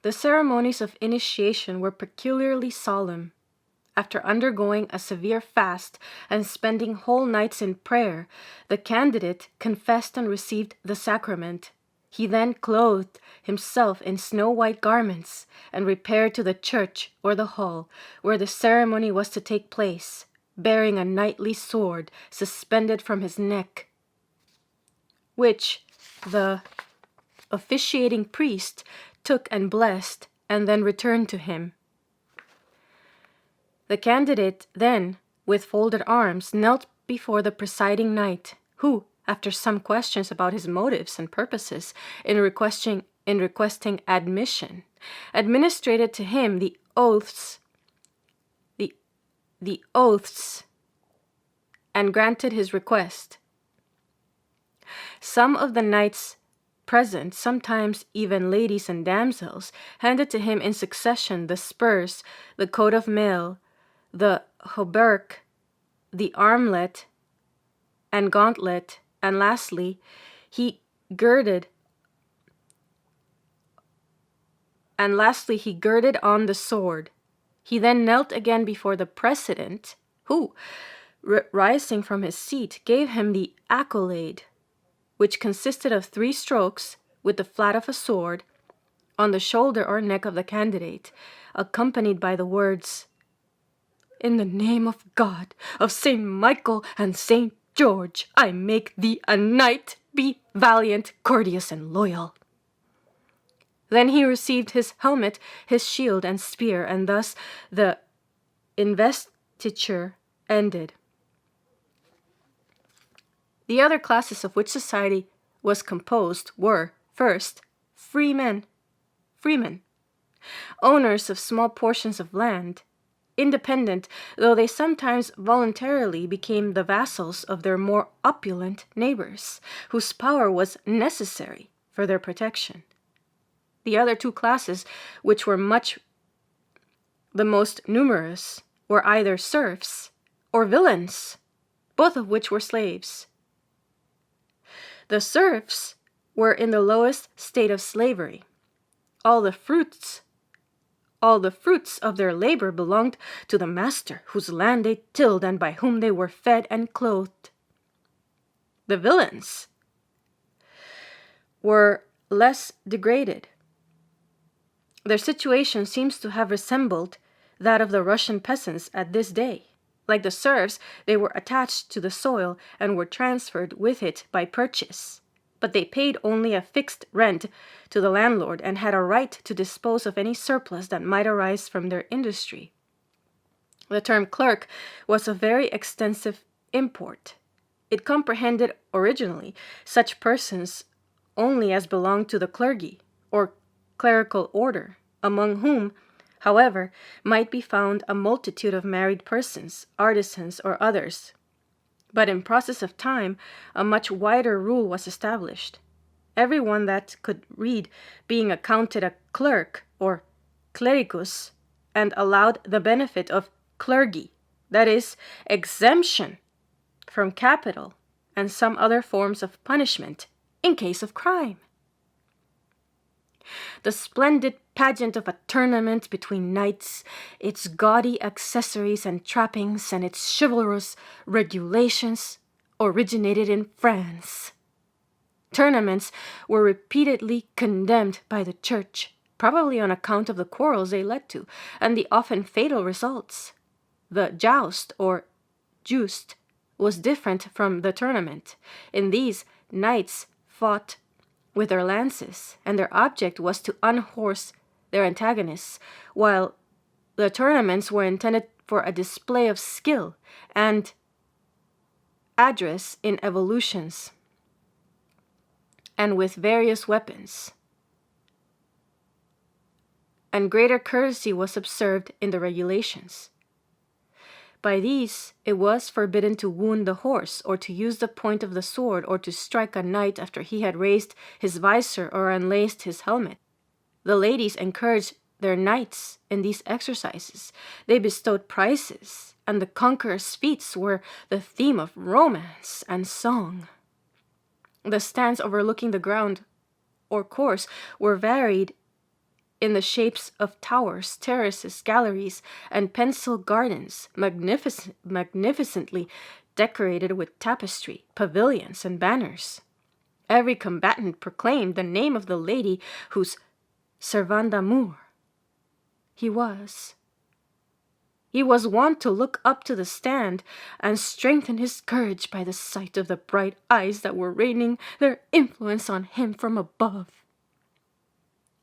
The ceremonies of initiation were peculiarly solemn. After undergoing a severe fast and spending whole nights in prayer, the candidate confessed and received the sacrament. He then clothed himself in snow-white garments and repaired to the church or the hall where the ceremony was to take place, bearing a knightly sword suspended from his neck, which the officiating priest took and blessed and then returned to him. The candidate then, with folded arms, knelt before the presiding knight, who, after some questions about his motives and purposes in requesting admission, administered to him the oaths, and granted his request. Some of the knights present, sometimes even ladies and damsels, handed to him in succession the spurs, the coat of mail, the hauberk, the armlet and gauntlet, and lastly, he girded on the sword. He then knelt again before the president, who, rising from his seat, gave him the accolade, which consisted of 3 strokes with the flat of a sword on the shoulder or neck of the candidate, accompanied by the words, "In the name of God, of Saint Michael and Saint George, I make thee a knight. Be valiant, courteous, and loyal." Then he received his helmet, his shield, and spear, and thus the investiture ended. The other classes of which society was composed were, first, freemen, owners of small portions of land, independent, though they sometimes voluntarily became the vassals of their more opulent neighbors, whose power was necessary for their protection. The other 2 classes, which were the most numerous, were either serfs or villains, both of which were slaves. The serfs were in the lowest state of slavery. All the fruits of their labor belonged to the master, whose land they tilled and by whom they were fed and clothed. The villains were less degraded. Their situation seems to have resembled that of the Russian peasants at this day. Like the serfs, they were attached to the soil and were transferred with it by purchase. But they paid only a fixed rent to the landlord and had a right to dispose of any surplus that might arise from their industry. The term clerk was of very extensive import. It comprehended originally such persons only as belonged to the clergy or clerical order, among whom, however, might be found a multitude of married persons, artisans, or others. But in process of time, a much wider rule was established. Everyone that could read being accounted a clerk or clericus and allowed the benefit of clergy, that is, exemption from capital and some other forms of punishment in case of crime. The splendid pageant of a tournament between knights, its gaudy accessories and trappings, and its chivalrous regulations originated in France. Tournaments were repeatedly condemned by the church, probably on account of the quarrels they led to, and the often fatal results. The joust, or just, was different from the tournament. In these, knights fought with their lances, and their object was to unhorse their antagonists, while the tournaments were intended for a display of skill and address in evolutions, and with various weapons. And greater courtesy was observed in the regulations. By these, it was forbidden to wound the horse, or to use the point of the sword, or to strike a knight after he had raised his visor or unlaced his helmet. The ladies encouraged their knights in these exercises. They bestowed prizes, and the conqueror's feats were the theme of romance and song. The stands overlooking the ground or course were varied in the shapes of towers, terraces, galleries, and pencil gardens, magnificently decorated with tapestry, pavilions, and banners. Every combatant proclaimed the name of the lady whose servant d'amour he was. He was wont to look up to the stand and strengthen his courage by the sight of the bright eyes that were raining their influence on him from above.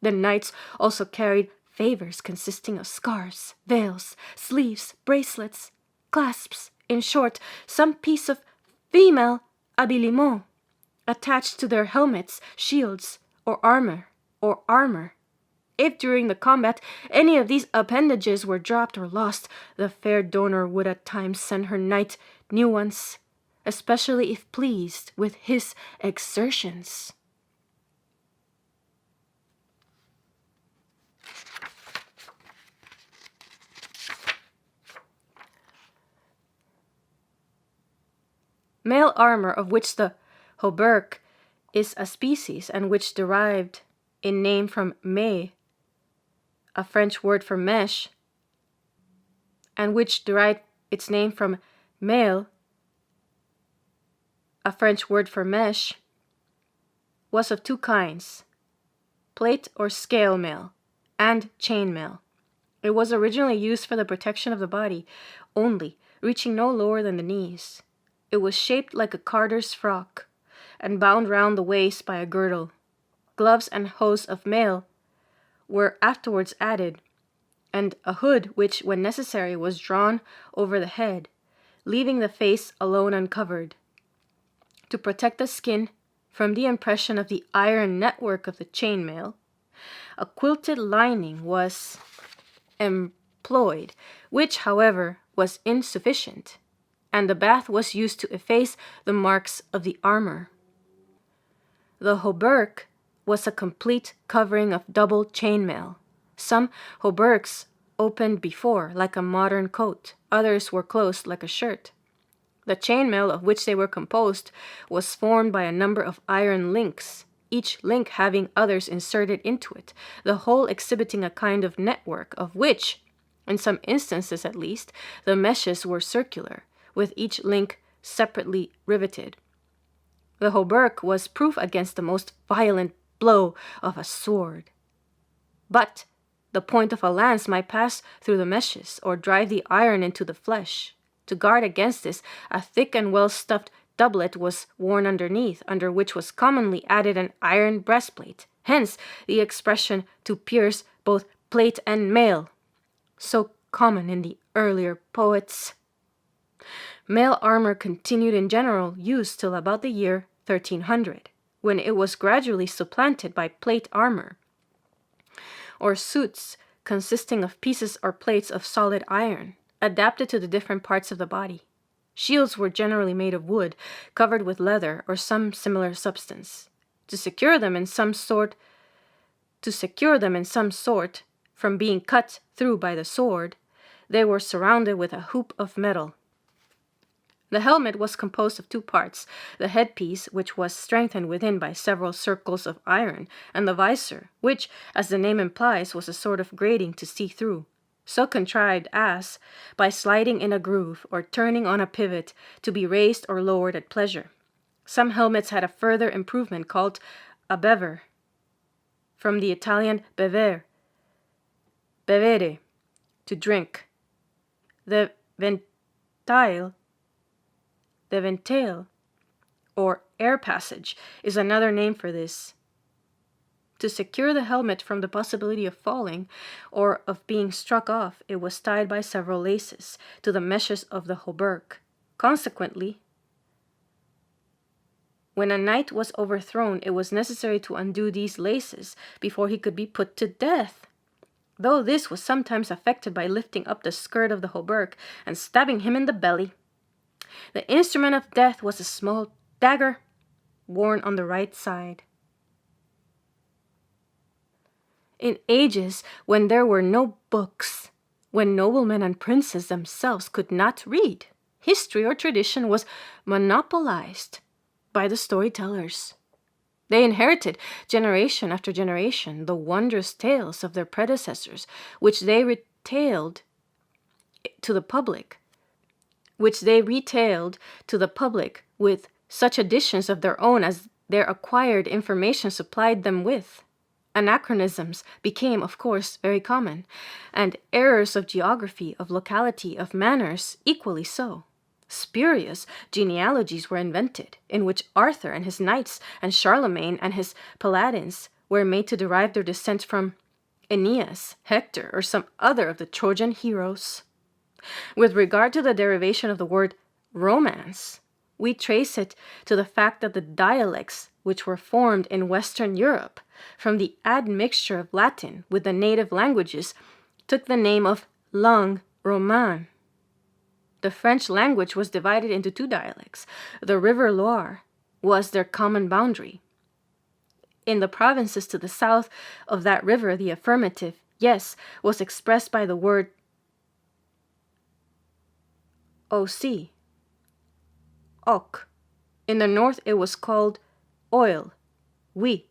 The knights also carried favors consisting of scarves, veils, sleeves, bracelets, clasps, in short, some piece of female habiliment attached to their helmets, shields, or armor. If during the combat any of these appendages were dropped or lost, the fair donor would at times send her knight new ones, especially if pleased with his exertions. Male armor, of which the hauberk is a species and which derived in name from mai, a French word for mesh, and which derived its name from mail, a French word for mesh, was of two kinds, plate or scale mail, and chain mail. It was originally used for the protection of the body only, reaching no lower than the knees. It was shaped like a carter's frock, and bound round the waist by a girdle. Gloves and hose of mail were afterwards added, and a hood which, when necessary, was drawn over the head, leaving the face alone uncovered. To protect the skin from the impression of the iron network of the chainmail, a quilted lining was employed, which, however, was insufficient, and the bath was used to efface the marks of the armor. The hauberk was a complete covering of double chainmail. Some hauberks opened before, like a modern coat. Others were closed, like a shirt. The chainmail of which they were composed was formed by a number of iron links, each link having others inserted into it, the whole exhibiting a kind of network, of which, in some instances at least, the meshes were circular, with each link separately riveted. The hauberk was proof against the most violent blow of a sword. But the point of a lance might pass through the meshes, or drive the iron into the flesh. To guard against this, a thick and well-stuffed doublet was worn underneath, under which was commonly added an iron breastplate. Hence the expression to pierce both plate and mail, so common in the earlier poets. Mail armor continued in general use till about the year 1300, when it was gradually supplanted by plate armor, or suits consisting of pieces or plates of solid iron, adapted to the different parts of the body. Shields were generally made of wood, covered with leather or some similar substance. To secure them in some sort from being cut through by the sword, they were surrounded with a hoop of metal. The helmet was composed of two parts, the headpiece, which was strengthened within by several circles of iron, and the visor, which, as the name implies, was a sort of grating to see through, so contrived as, by sliding in a groove or turning on a pivot, to be raised or lowered at pleasure. Some helmets had a further improvement called a bever, from the Italian bevere, to drink. The ventail, or air passage, is another name for this. To secure the helmet from the possibility of falling or of being struck off, it was tied by several laces to the meshes of the hauberk. Consequently, when a knight was overthrown, it was necessary to undo these laces before he could be put to death, though this was sometimes effected by lifting up the skirt of the hauberk and stabbing him in the belly. The instrument of death was a small dagger worn on the right side. In ages when there were no books, when noblemen and princes themselves could not read, history or tradition was monopolized by the storytellers. They inherited, generation after generation, the wondrous tales of their predecessors, which they retailed to the public, with such additions of their own as their acquired information supplied them with. Anachronisms became, of course, very common, and errors of geography, of locality, of manners equally so. Spurious genealogies were invented, in which Arthur and his knights and Charlemagne and his paladins were made to derive their descent from Aeneas, Hector, or some other of the Trojan heroes. With regard to the derivation of the word romance, we trace it to the fact that the dialects which were formed in Western Europe from the admixture of Latin with the native languages took the name of langue romane. The French language was divided into two dialects. The river Loire was their common boundary. In the provinces to the south of that river, the affirmative yes was expressed by the word aussi, oc. In the north it was called oil, oui,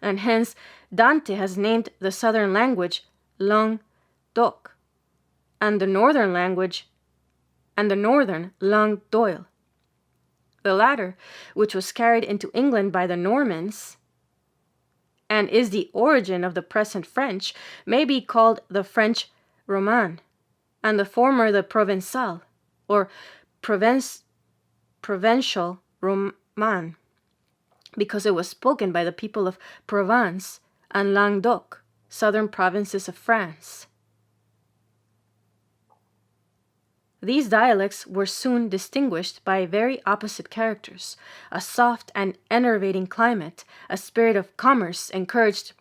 and hence Dante has named the southern language langue d'oc, and the northern langue d'oil. The latter, which was carried into England by the Normans, and is the origin of the present French, may be called the French Roman, and the former the Provençal, or provincial Roman, because it was spoken by the people of Provence and Languedoc, southern provinces of France. These dialects were soon distinguished by very opposite characters: a soft and enervating climate, a spirit of commerce encouraged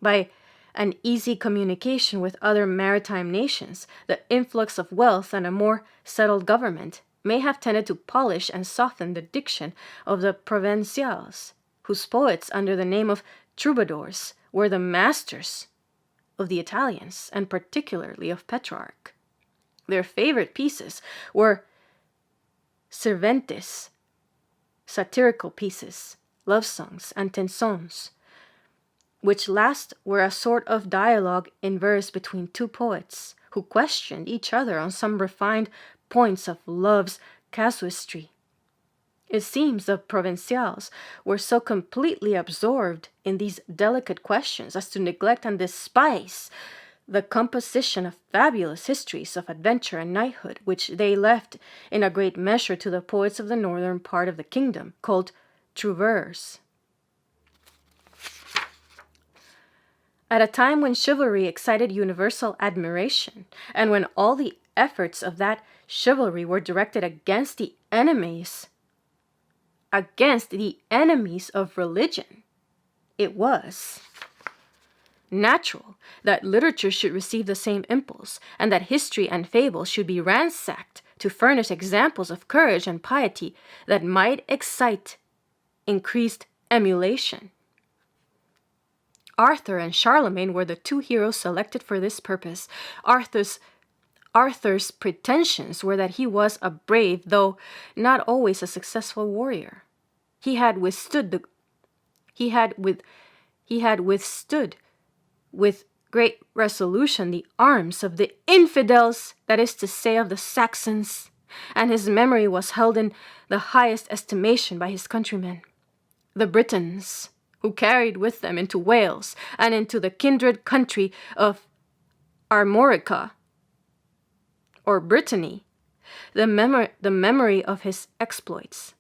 by an easy communication with other maritime nations, the influx of wealth, and a more settled government may have tended to polish and soften the diction of the Provençals, whose poets, under the name of troubadours, were the masters of the Italians, and particularly of Petrarch. Their favorite pieces were Cervantes, satirical pieces, love songs, and chansons, which last were a sort of dialogue in verse between two poets, who questioned each other on some refined points of love's casuistry. It seems the Provençals were so completely absorbed in these delicate questions as to neglect and despise the composition of fabulous histories of adventure and knighthood, which they left in a great measure to the poets of the northern part of the kingdom, called trouveurs. At a time when chivalry excited universal admiration, and when all the efforts of that chivalry were directed against the enemies of religion, it was natural that literature should receive the same impulse, and that history and fable should be ransacked to furnish examples of courage and piety that might excite increased emulation. Arthur and Charlemagne were the two heroes selected for this purpose. Arthur's pretensions were that he was a brave, though not always a successful warrior. He had withstood with great resolution the arms of the infidels, that is to say, of the Saxons, and his memory was held in the highest estimation by his countrymen, the Britons, who carried with them into Wales and into the kindred country of Armorica, or Brittany, the memory of his exploits,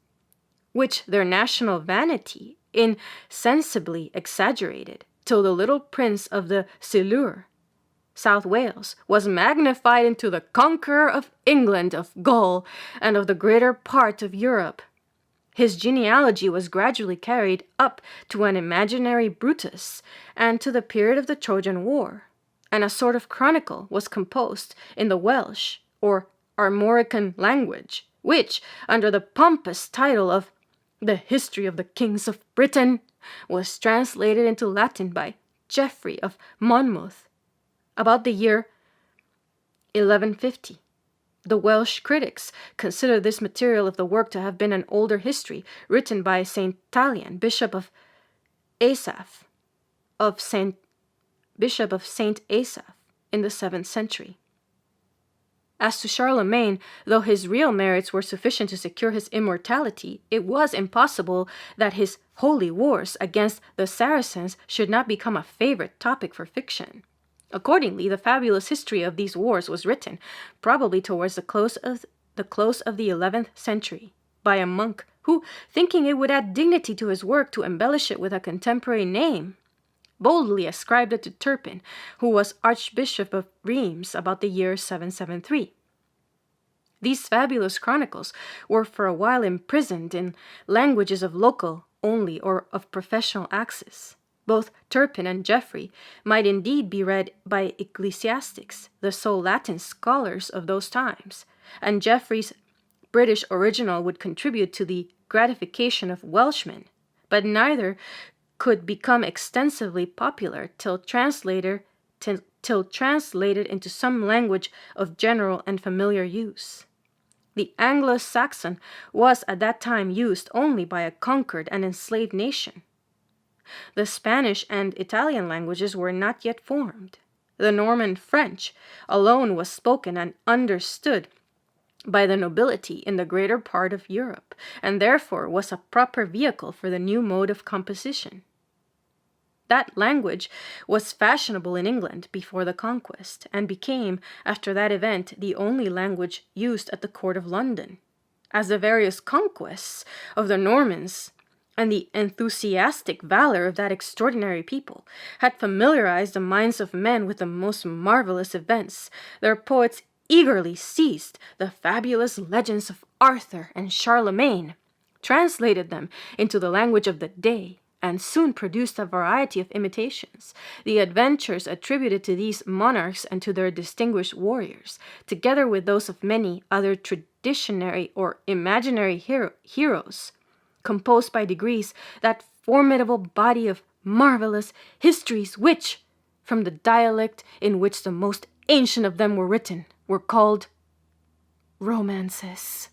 which their national vanity insensibly exaggerated, till the little prince of the Silure, South Wales, was magnified into the conqueror of England, of Gaul, and of the greater part of Europe. His genealogy was gradually carried up to an imaginary Brutus and to the period of the Trojan War, and a sort of chronicle was composed in the Welsh or Armorican language, which, under the pompous title of The History of the Kings of Britain, was translated into Latin by Geoffrey of Monmouth about the year 1150. The Welsh critics consider this material of the work to have been an older history written by St. Talian, Bishop of Asaph, Bishop of Saint Asaph, in the 7th century. As to Charlemagne, though his real merits were sufficient to secure his immortality, it was impossible that his holy wars against the Saracens should not become a favorite topic for fiction. Accordingly, the fabulous history of these wars was written, probably towards the close of the 11th century, by a monk who, thinking it would add dignity to his work to embellish it with a contemporary name, boldly ascribed it to Turpin, who was Archbishop of Reims about the year 773. These fabulous chronicles were for a while imprisoned in languages of local only or of professional axis. Both Turpin and Geoffrey might indeed be read by ecclesiastics, the sole Latin scholars of those times, and Geoffrey's British original would contribute to the gratification of Welshmen, but neither could become extensively popular till translated into some language of general and familiar use. The Anglo-Saxon was at that time used only by a conquered and enslaved nation. The Spanish and Italian languages were not yet formed. The Norman French alone was spoken and understood by the nobility in the greater part of Europe, and therefore was a proper vehicle for the new mode of composition. That language was fashionable in England before the conquest, and became, after that event, the only language used at the court of London. As the various conquests of the Normans and the enthusiastic valor of that extraordinary people had familiarized the minds of men with the most marvelous events, their poets eagerly seized the fabulous legends of Arthur and Charlemagne, translated them into the language of the day, and soon produced a variety of imitations, the adventures attributed to these monarchs and to their distinguished warriors, together with those of many other traditionary or imaginary heroes, composed by degrees that formidable body of marvelous histories which, from the dialect in which the most ancient of them were written, were called romances.